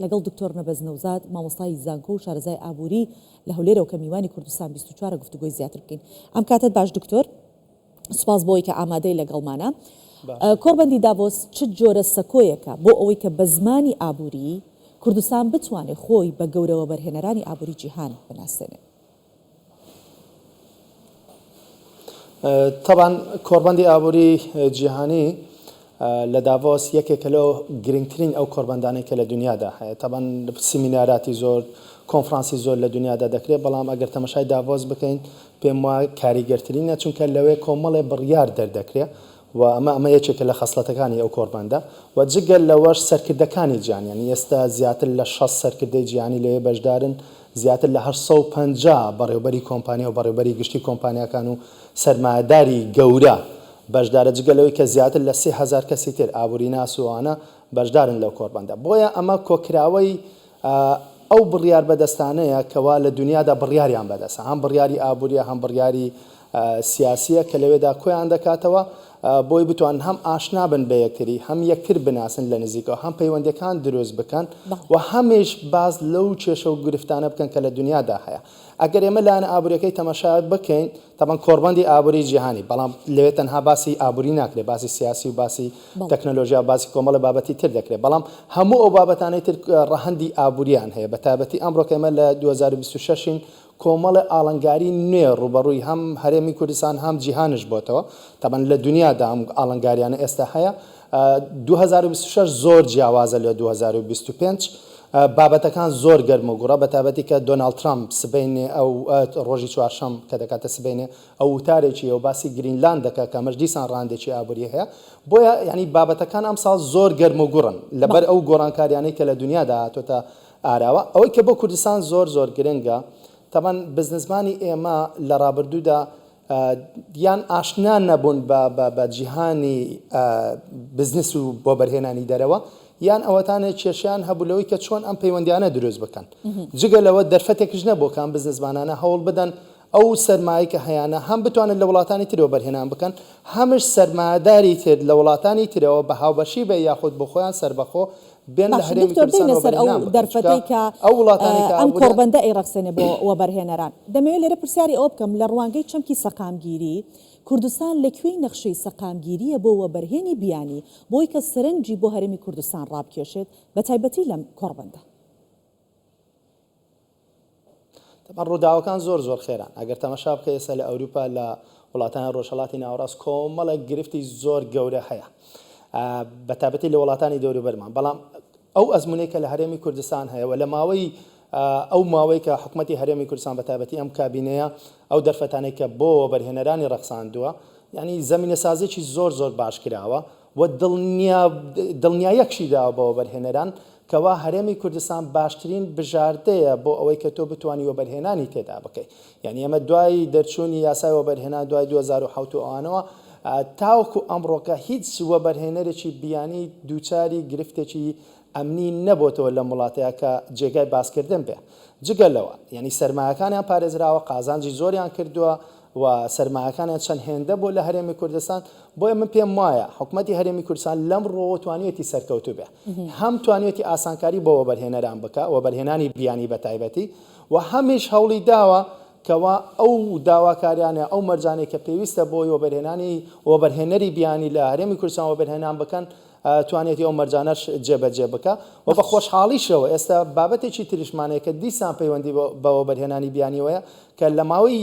لەگەڵ دکتۆر نەبەز نەوزاد مامۆستای زانکۆ و شارەزای ئابووری لە هەولێرە و کە میوانی کوردستان 24 گفتوگۆی زیاتر بکەین. ئەم کاتت باش دکتۆر، سوپاس بۆی کە ئامادەی لەگەڵمانە. کۆڕبەندی داڤۆس چ جۆرە سەکۆیەکە بۆ ئەوەی کە بە زمانی ئابووری کوردستان بتوانێت خۆی بە گەورەوە بەرهێنەرانی ئابووری جیهان بناسێنێت؟ طبعا کۆڕبەندی ئابووری جیهانی لە داڤۆس یەکێکە لەو گرنگترین ئەو کۆڕبەندانەی کە لە دنیادا هەیە. طبعا سیمیناراتی زۆر، کۆنفرانسی زۆر لە دنیادا دەکرێت، بەڵام ئەگەر تەماشای داڤۆس بکەین پێم وایە کاریگەرترینە، چونکە لەوێ کۆمەڵێ بڕیار دەردەکرێت و ئەمە یەکێکە لە خەسڵەتەکانی ئەو کۆڕبەندە و جگەل لەوەش سەرکردەکانی جیهان، یعنی ئێستا زیاتر لە 6 سەرکردەی جیهانی لەوێ بەشدارن، زیاتر لە 850 بەڕێوەبەری کۆمپانیا و بەڕێوەبەری گشتی کۆمپانیاکان و سەرمایەداری گەورە بەشدارە، جگەلەوەی کە زیاتر لە 30,000 کەسی تر ئابووری ناس و ئەوانە بەشدارن لەو کۆڕبەندە. بۆیە ئەمە کۆکراوەی ئەو بڕیار بەدەستانەیە کەوا لە دنیادا بڕیاریان بەدەستە، هەم بڕیاری ئابووریە هەم بڕیاری سیاسیە کە لەوێدا کۆیان دەکاتەوە بۆی بتوان هەم ئاشنا بن بە یەکتری، هەم یەکتر بناسن لە نزیکەوە، هەم پەیوەندەکان دروست بکەن و هەمیش باز لەو کێشە و گرفتانە بکەن کە لە دنیادا هەیە. ئەگەر ئێمە لایەنە ئابووریەکەی تەماشا بکەین، تەمان کۆڕبەندی ئابووری جیهانی، بەڵام لەوێ تەنها باسی ئابووری ناکرێت، باسی سیاسی و باسی تەکنۆلۆژیا، باسی کۆمەڵە بابەتی تر دەکرێت، بەڵام هەموو ئەو بابەتانەی تر ڕەهەندی ئابووریان هەیە. بە تایبەتی ئەمڕۆ کە ئێمە لە 2026 کۆمەڵی ئاڵنگاری نوێ ڕوبەڕووی هەم هەرێمی کوردستان هەم جیهانش بۆتەوە. تەمان لە دنیادا ئەم ئاڵنگاریانە ئێستا هەیە. 2026 زۆر جیاوازە لە 2025. بابەتەکان زۆر گەرم و گوڕە، بە تایبەتی کە دۆناڵد ترامپ سبەینێ ئەو ڕۆژی چوارشەم کە دەکاتە سبەینێ ئەو وتارێکی ئەو باسی گرینلاند دەکات کە ئەمەش دیسان ڕاندێکی ئابووری هەیە. بۆیە ینی بابەتەکان ئەم ساڵ زۆر گەرم و گوڕن لەبەر ئەو گۆڕانکاریانەی کە لە دنیادا هاتوۆتە ئاراوە. ئەوەی کە بۆ کوردستان زۆر زۆر گرنگە، تەمان بزنسمانی ئێمە لە ڕابردوودا یان ئاشنا نەبوون بە جیهانی بزنس و بۆ بەرهێنانی دەرەوە، یان ئەوەتانە کێشیان هەبوو لەوەی کە چۆن ئەم پەیوەندیانە دروست بکەن. جگە لەوە دەرفەتێکش نەبوو کام بزنسمانانە هەوڵ بدەن ئەو سەرمایە کە هەیەە هەم بتوانن لە وڵاتانی ترەوە بەرهێنان بکەن، هەمش سەرمایەداری تر لە وڵاتانی ترەوە بە هاوبەشی بە یاخود بە خۆیان سربەخۆ بێن لە هەرێمی کوردستان ئەو دەرفەتەی کە ئەم کۆڕبەندە ئەیڕەخسێنێ بۆ بەرهێنەران. دەمەوێت لێرە پرسیاری ئەوە بکەم لە ڕوانگەی چەمکی سەقامگیری کوردستان لەکوێی نەخشەی سەقامگیریە بۆ وەبەرهێنی بیانی بۆی کە سەرنجی بۆ هەرێمی کوردستان ڕابکێشێت بە تایبەتی لەم کۆڕبەندە؟ ڕووداوەکان زۆر زۆر خێران. ئەگەر تەماشا بکە ئێستا لە ئەوروپا لە وڵاتانی ڕۆژهەڵاتی ناوەڕاست کۆمەڵە گرفتی زۆر گەورە هەیە، بە تایبەتی لە وڵاتانی دەوروبەرمان، بەڵام ئەو ئەزمونەی کە لە هەرێمی کوردستان هەیە و لە ماوەی ئەو ماوەی کە حکوومەتی هەرێمی کوردستان بە تایبەتی ئەم کابینەیە ئەو دەرفەتانەی کە بۆ بەرهێنەرانی ڕەخساندووە، یعنی زەمینە سازێکی زۆر زۆر باش کراوە و دڵنیایەکشی داوە بۆ بەرهێنەران کەوا هەرێمی کوردستان باشترین بژاردەیە بۆ ئەوەی کە تۆ بتوانی وەبەرهێنانی تێدا بکەیت. یعنی ئەمە دوای دەرچوونی یاسای وەبەرهێنان دوای 2007 ئەوانەوە تاوەکو ئەمڕۆکە هیچ وەبەرهێنەرێکی بیانی دووچاری گرفتێکی ئەمنی نەبووتەوە لە وڵاتەیە کە جێگای باسکردن بێ. جگەلەوە یعنی سەرمایەکانیان پارێزراوە، قازانجی زۆریان کردووە و سەرمایەکانیان چەند هێندە بۆ لە هەرێمی کوردستان. بۆیە من پێم وایە حکوومەتی هەرێمی کوردستان لەم ڕۆوە توانێتی سەرکەوتوو بێ، هەم توانێتی ئاسانکاری بۆ وەبەرهێنەران بکە، وەبەرهێنانی بیانی بە تایبەتی، و هەمیش هەوڵی داوە کەوا ئەو داواکاریانە ئەو مەرجانەی کە پێویستە بۆی وەبەرهێنەری بیانی لە هەرێمی کوردستان وەبەرهێنان بکەن توانێتی ئەو مەرجانەش جێبەجێ بکە. و بە خۆشحاڵیشەوە ئێستا بابەتێکی تریشمانەیە کە دیسان پەیوەندی بە وەبەرهێنانی بیانیەوەیە کە لە ماوەی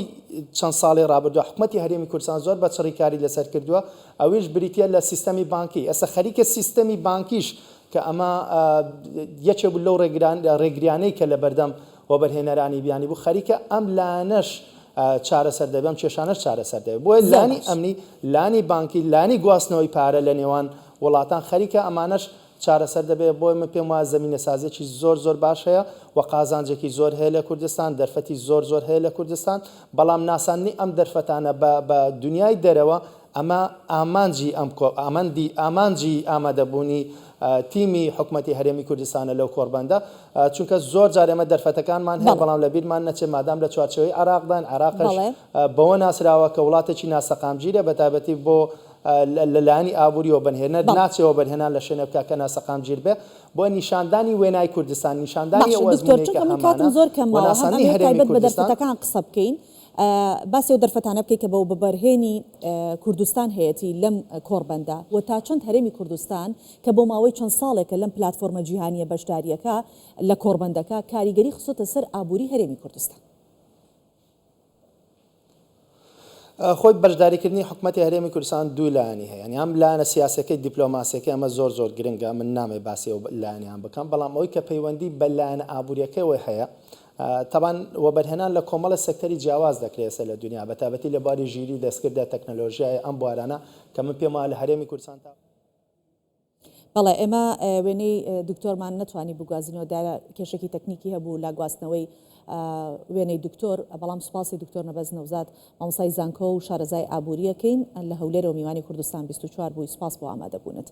چەند ساڵی ڕابردووە حکوومەتی هەرێمی کوردستان زۆر بە چڕیکاری لەسەر کردووە، ئەویش بریتە لە سیستەمی بانکی. ئێستا خەریکە سیستەمی بانکیش کە ئەمە یەکێک بوو لەو ڕێگریانەی کە لە بەردەم وەبەرهێنەرانی بیانی بوو، خەریکە ئەم لانەش چارەسەر دەبێم کێشانەش چارەسەر دەبێت. بۆیە لانی ئەمنی، لانی بانکی، لانی گواستنەوەی پارە لە نێوان وڵاتان خەریکە ئەمانەش چارەسەر دەبێت. بۆی من پێم وایە زەمینە سازێکی زۆر زۆر باش هەیە و قازانجێکی زۆر هەیە لە کوردستان، دەرفەتی زۆر زۆر هەیە لە کوردستان، بەڵام ناساننی ئەم دەرفەتانە بە دنیای دەرەوە ئەمە ئامانجی ئامادەبوونی تیمی حکوومەتی هەرێمی کوردستانە لەو کۆڕبەندە، چونکە زۆر جار ئێمە دەرفەتەکانمان هەیە بەڵام لە بیرمان نەچێت مادام لە چوارچەوەی عراقدان، عراقش بەوە ناسراوە کە وڵاتێکی ناسەقامگیرە بە تایبەتی بۆ لەلایەنی ئابووریەوە بەنهێنەر ناچێەوە بەنهێنان لە شوێنە بکە کە ناسەقام گیر بێ بۆ نیشاندانی وێنای کوردستان نیشاندانی کاتم زۆر کەمەوە تایبەت بە دەرفەتەکان قسە بکەین باسی و دەرفەتانە بکەیت کە بە بەبەرهێنی کوردستان هەیەی لەم کۆڕبەندە و تا چەند هەرێمی کوردستان کە بۆ ماوەی چەند ساڵێکە لەم پلتفۆرمە جیهانیە بەشداریەکە لە کۆڕبەندەکە کاریگەری خسۆتە سەر ئابووری هەرێمی کوردستان. خۆی بەشداریکردنی حکوومەتی هەرێمی کوردستان دوو لایەنی هەیە، ینی ئەم لایەنە سیاسەکەی دیپلۆماسیەکەی ئەمە زۆر گرنگە، من نامێ باسی و لایەنیان بکەم، بەڵام ئەوەی کە پەیوەندی بە لایەنە ئابوووریەکەیەوە هەیە تەبان وەبەرهێنان لە کۆمەڵە سەکتەری جیاواز دەکرێت لە دنیا بەتابەتی لە باری ژیری دەستکردە تەکنەلۆژیای ئەم بوارانە کە من پێم وایە لە هەرێمی کوردستان تا بەڵێ ئێمە وێنەی دکتۆرمان نەتوانی بگوازینەوە دیارە کێشێکی تەکنیکی هەبوو لا گواستنەوەی وێنەی دکتۆر، بەڵام سوپاسی دکتۆر نەبەز نەوزاد مامۆستای زانکۆ و شارەزای ئابووریەکەین لە هەولێرەوە میوانی کوردستان 24 بووی سپاس بۆ ئامادەبوونت.